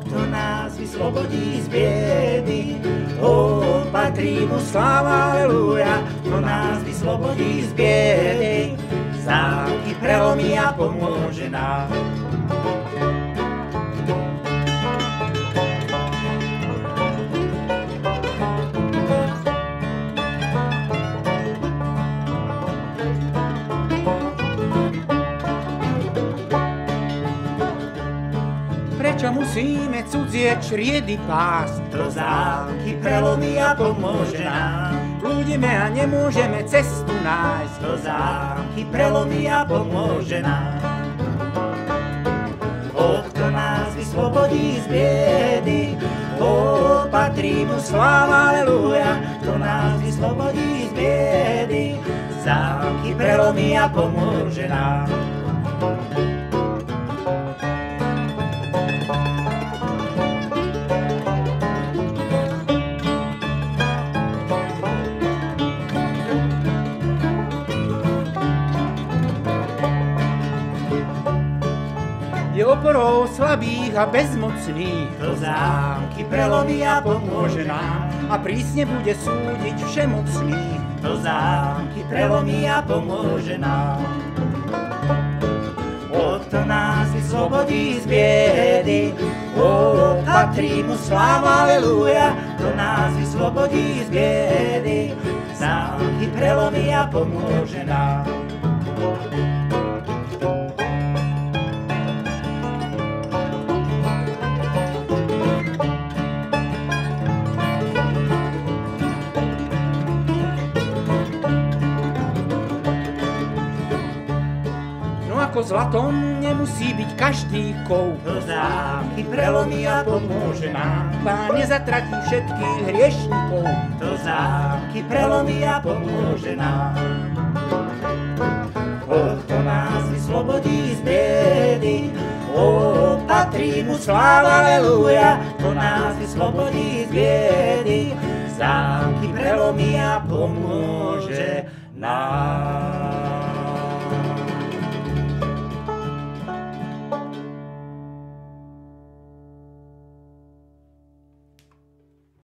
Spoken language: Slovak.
Kto nás vyslobodí z biedy, patrí mu sláva, aleluja. Kto nás vyslobodí z biedy, zámky prelomí a pomôže nám. Prečo musíme cudzie čriedy pásť? To zámky prelomí a pomôže nám. Blúdime a nemôžeme cestu nájsť. To zámky prelomí a pomôže nám. Kto nás vyslobodí z biedy, patrí mu sláva, aleluja. Kto nás vyslobodí z biedy, zámky prelomí a pomôže nám. Je oporou slabých a bezmocných. To zámky prelomí a pomôže nám. A prísne bude súdiť všemocných. To zámky prelomí a pomôže nám. Kto nás vyslobodí z biedy, patrí mu sláva, aleluja. Kto nás vyslobodí z biedy, zámky prelomí a pomôže nám. Ako zlatom nemusí byť každý kov. To zámky prelomí a pomôže nám. Pán nezatratí všetkých hriešnikov. To zámky prelomí a pomôže nám. Kto nás vyslobodí z biedy, patrí mu sláva, aleluja. Kto nás vyslobodí z biedy, zámky prelomí a pomôže nám.